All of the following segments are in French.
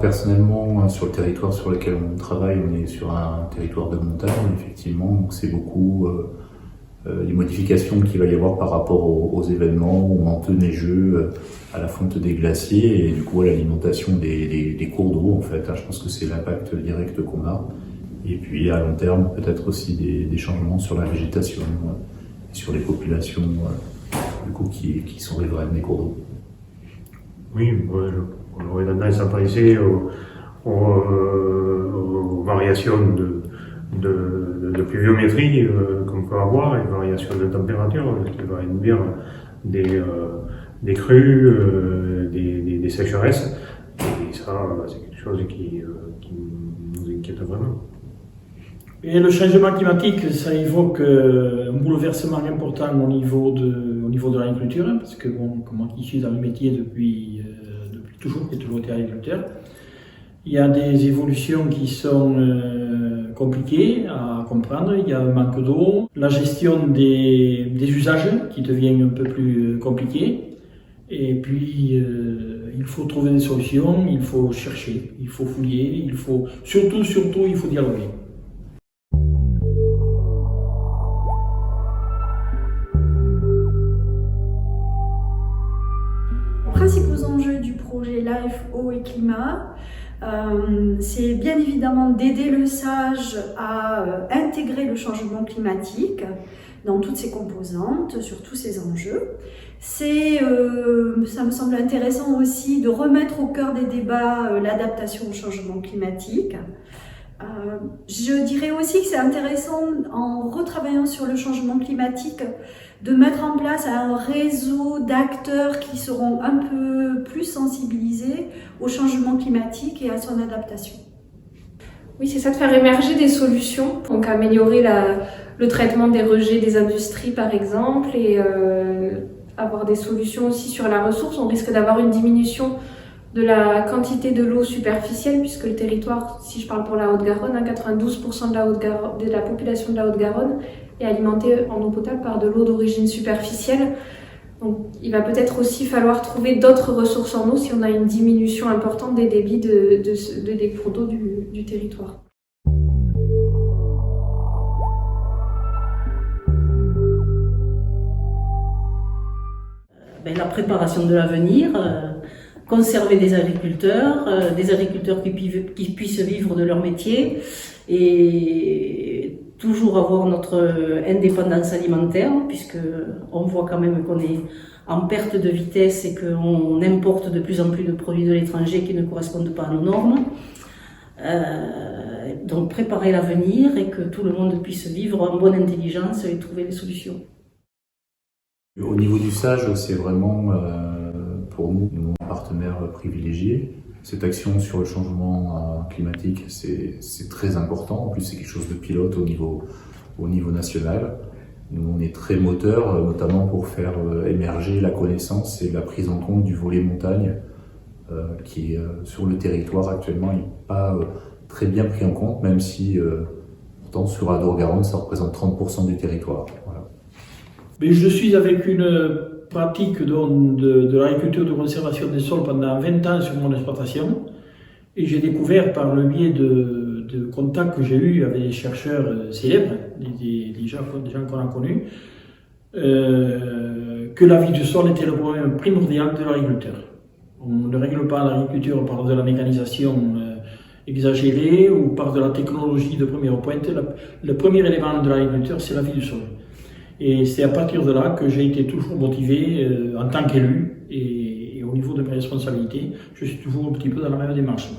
personnellement, sur le territoire sur lequel on travaille, on est sur un territoire de montagne, effectivement, donc c'est beaucoup les modifications qu'il va y avoir par rapport aux événements, aux manteaux neigeux, à la fonte des glaciers et du coup à l'alimentation des cours d'eau en fait. Je pense que c'est l'impact direct qu'on a. Et puis à long terme, peut-être aussi des changements sur la végétation et sur les populations du coup, qui sont riveraines des cours d'eau. Oui, on aurait tendance à penser aux variations de pluviométrie qu'on peut avoir, et variations de température, qui va induire des crues, des sécheresses. Et ça, c'est quelque chose qui nous inquiète vraiment. Et le changement climatique, ça évoque un bouleversement important au niveau de l'agriculture, parce que bon, comme je suis dans le métier depuis toujours, j'ai toujours été agriculteur, il y a des évolutions qui sont compliquées à comprendre, il y a un manque d'eau, la gestion des usages qui devient un peu plus compliquée, et puis il faut trouver des solutions, il faut chercher, il faut fouiller, il faut surtout il faut dialoguer. Les principaux enjeux du projet Life, Eau et Climat, c'est bien évidemment d'aider le SAGE à intégrer le changement climatique dans toutes ses composantes, sur tous ses enjeux. Ça me semble intéressant aussi de remettre au cœur des débats l'adaptation au changement climatique. Je dirais aussi que c'est intéressant, en retravaillant sur le changement climatique, de mettre en place un réseau d'acteurs qui seront un peu plus sensibilisés au changement climatique et à son adaptation. Oui, c'est ça, de faire émerger des solutions, donc améliorer le traitement des rejets des industries par exemple, et avoir des solutions aussi sur la ressource. On risque d'avoir une diminution de la quantité de l'eau superficielle, puisque le territoire, si je parle pour la Haute-Garonne, 92% de la population de la Haute-Garonne est alimentée en eau potable par de l'eau d'origine superficielle. Donc il va peut-être aussi falloir trouver d'autres ressources en eau si on a une diminution importante des débits des cours d'eau du territoire. La préparation de l'avenir, conserver des agriculteurs qui puissent vivre de leur métier et toujours avoir notre indépendance alimentaire, puisque on voit quand même qu'on est en perte de vitesse et qu'on importe de plus en plus de produits de l'étranger qui ne correspondent pas à nos normes. Donc préparer l'avenir et que tout le monde puisse vivre en bonne intelligence et trouver des solutions. Au niveau du SAGE, c'est vraiment pour nous un partenaire privilégié. Cette action sur le changement climatique, c'est très important. En plus, c'est quelque chose de pilote au niveau national. Nous, on est très moteur, notamment pour faire émerger la connaissance et la prise en compte du volet montagne qui, sur le territoire actuellement, n'est pas très bien pris en compte, même si, pourtant, sur Adour-Garonne, ça représente 30% du territoire. Voilà. Mais je suis avec une pratique de l'agriculture de conservation des sols pendant 20 ans sur mon exploitation, et j'ai découvert par le biais de contacts que j'ai eus avec des chercheurs célèbres, des gens qu'on a connus, que la vie du sol était le problème primordial de l'agriculteur. On ne règle pas l'agriculture par de la mécanisation exagérée ou par de la technologie de première pointe. Le premier élément de l'agriculture, c'est la vie du sol. Et c'est à partir de là que j'ai été toujours motivé en tant qu'élu et au niveau de mes responsabilités, je suis toujours un petit peu dans la même démarche.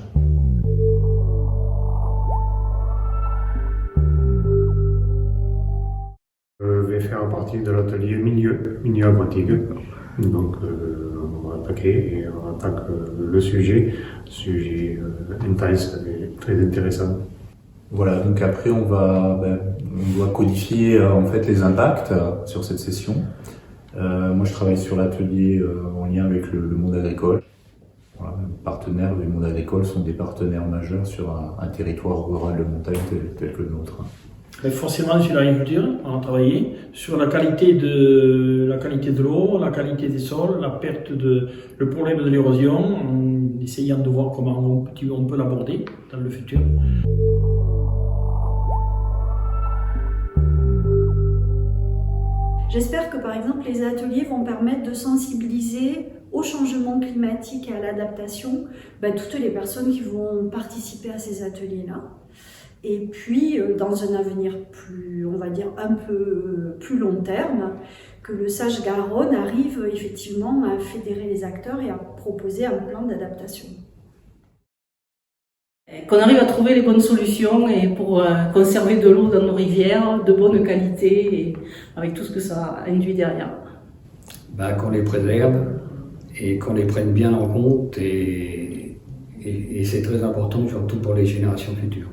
Je vais faire partie de l'atelier milieu aquatique. Donc on va attaquer et on attaque le sujet intense et très intéressant. Voilà, donc après on doit codifier en fait les impacts sur cette session. Moi je travaille sur l'atelier en lien avec le monde agricole. Voilà, les partenaires du monde agricole sont des partenaires majeurs sur un territoire rural de montagne tel que le nôtre. Forcément sur l'agriculture, on a travaillé sur la qualité de l'eau, la qualité des sols, le problème de l'érosion, en essayant de voir comment on peut l'aborder dans le futur. J'espère que par exemple les ateliers vont permettre de sensibiliser au changement climatique et à l'adaptation toutes les personnes qui vont participer à ces ateliers-là. Et puis, dans un avenir plus, on va dire, un peu plus long terme, que le Sage Garonne arrive effectivement à fédérer les acteurs et à proposer un plan d'adaptation. Qu'on arrive à trouver les bonnes solutions et pour conserver de l'eau dans nos rivières, de bonne qualité, et avec tout ce que ça induit derrière. Qu'on les préserve et qu'on les prenne bien en compte, et c'est très important, surtout pour les générations futures.